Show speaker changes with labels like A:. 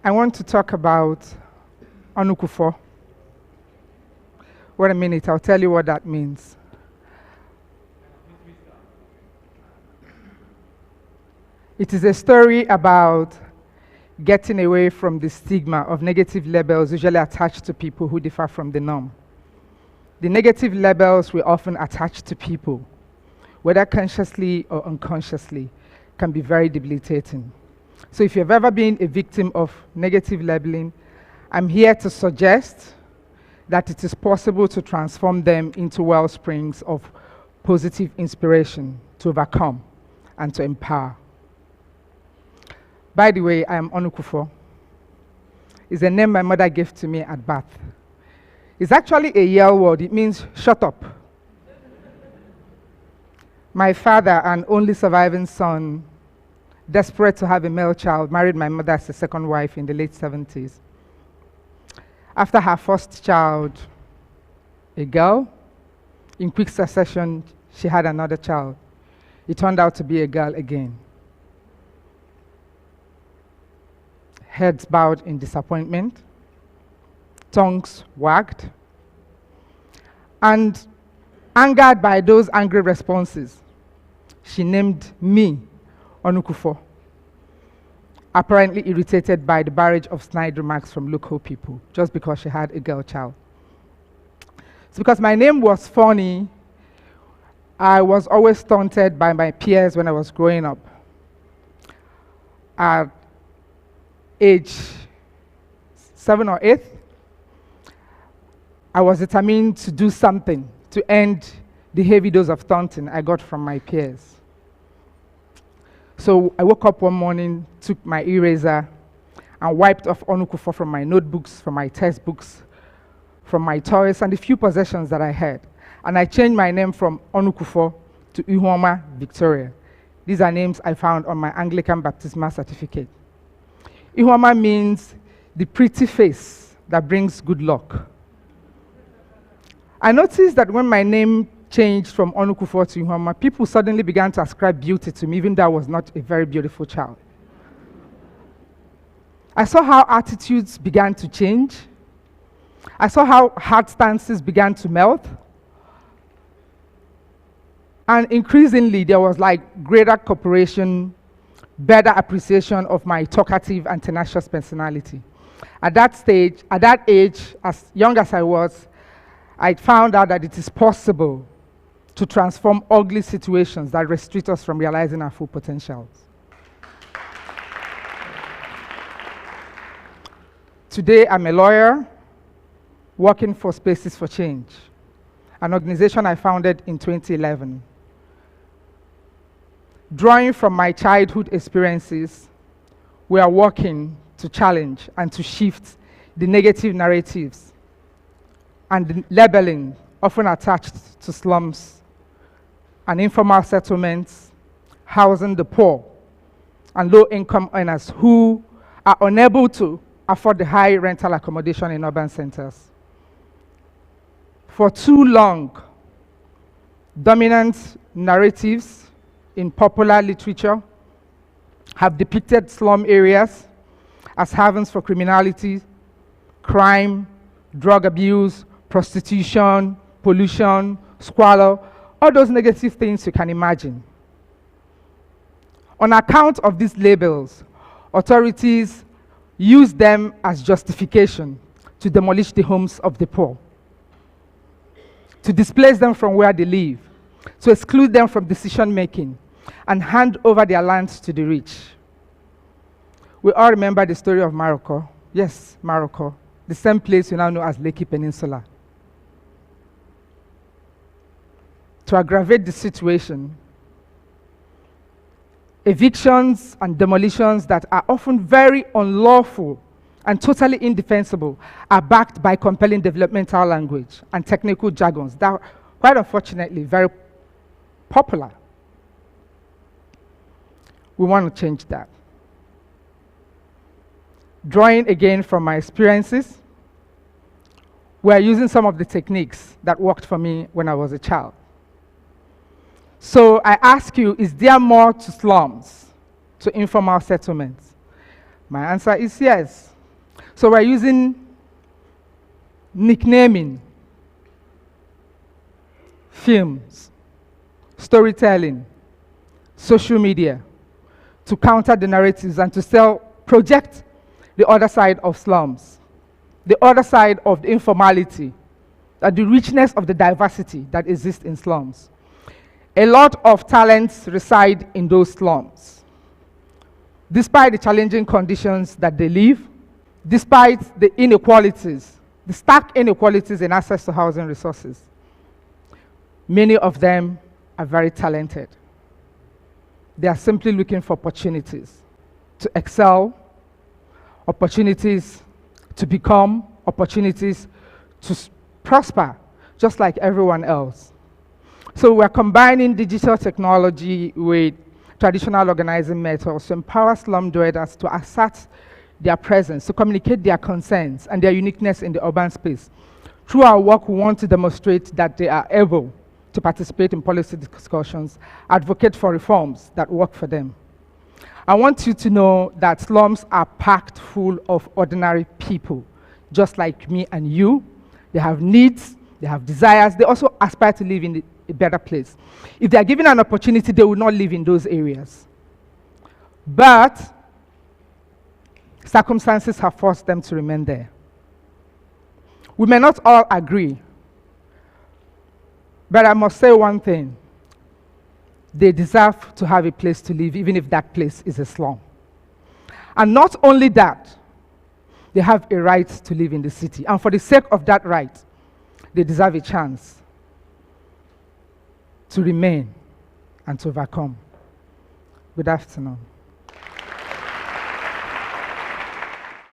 A: I want to talk about Onukufo. Wait a minute, I'll tell you what that means. It is a story about getting away from the stigma of negative labels usually attached to people who differ from the norm. The negative labels we often attach to people, whether consciously or unconsciously, can be very debilitating. So if you've ever been a victim of negative labeling, I'm here to suggest that it is possible to transform them into well springs of positive inspiration to overcome and to empower. By the way, I am Onukufo. It's a name my mother gave to me at birth. It's actually a Yale word. It means shut up. My father, an only surviving son, desperate to have a male child, married my mother as a second wife in the late 70s. After her first child, a girl, in quick succession, she had another child. It turned out to be a girl again. Heads bowed in disappointment, tongues wagged, and angered by those angry responses, she named me Onukufo, apparently irritated by the barrage of snide remarks from local people, just because she had a girl child. So because my name was funny, I was always taunted by my peers when I was growing up. At age 7 or 8, I was determined to do something to end the heavy dose of taunting I got from my peers. So I woke up one morning, took my eraser, and wiped off Onukufo from my notebooks, from my textbooks, from my toys, and the few possessions that I had. And I changed my name from Onukufo to Ihoma Victoria. These are names I found on my Anglican baptismal certificate. Ihoma means the pretty face that brings good luck. I noticed that when my name changed from Onukufo to Ihoma, people suddenly began to ascribe beauty to me, even though I was not a very beautiful child. I saw how attitudes began to change. I saw how heart stances began to melt. And increasingly, there was like greater cooperation, better appreciation of my talkative and tenacious personality. At that age, as young as I was, I found out that it is possible to transform ugly situations that restrict us from realizing our full potentials. Today, I'm a lawyer working for Spaces for Change, an organization I founded in 2011. Drawing from my childhood experiences, we are working to challenge and to shift the negative narratives and the labeling often attached to slums and informal settlements, housing the poor and low-income earners who are unable to afford the high rental accommodation in urban centers. For too long, dominant narratives in popular literature have depicted slum areas as havens for criminality, crime, drug abuse, prostitution, pollution, squalor, all those negative things you can imagine. On account of these labels, authorities use them as justification to demolish the homes of the poor, to displace them from where they live, to exclude them from decision-making, and hand over their lands to the rich. We all remember the story of Morocco. Yes, Morocco, the same place we now know as Lekki Peninsula. To aggravate the situation, evictions and demolitions that are often very unlawful and totally indefensible are backed by compelling developmental language and technical jargons that are, quite unfortunately, very popular. We want to change that. Drawing again from my experiences, we are using some of the techniques that worked for me when I was a child. So I ask you, is there more to slums, to informal settlements? My answer is yes. So we're using nicknaming, films, storytelling, social media to counter the narratives and to project the other side of slums, the other side of the informality, and the richness of the diversity that exists in slums. A lot of talents reside in those slums. Despite the challenging conditions that they live, despite the inequalities, the stark inequalities in access to housing resources, many of them are very talented. They are simply looking for opportunities to excel, opportunities to become, opportunities to prosper, just like everyone else. So we're combining digital technology with traditional organizing methods to empower slum dwellers to assert their presence, to communicate their concerns and their uniqueness in the urban space. Through our work, we want to demonstrate that they are able to participate in policy discussions, advocate for reforms that work for them. I want you to know that slums are packed full of ordinary people, just like me and you. They have needs, they have desires, they also aspire to live in a better place. If they are given an opportunity, they will not live in those areas. But circumstances have forced them to remain there. We may not all agree, but I must say one thing. They deserve to have a place to live, even if that place is a slum. And not only that, they have a right to live in the city. And for the sake of that right, they deserve a chance to remain and to overcome. Good afternoon.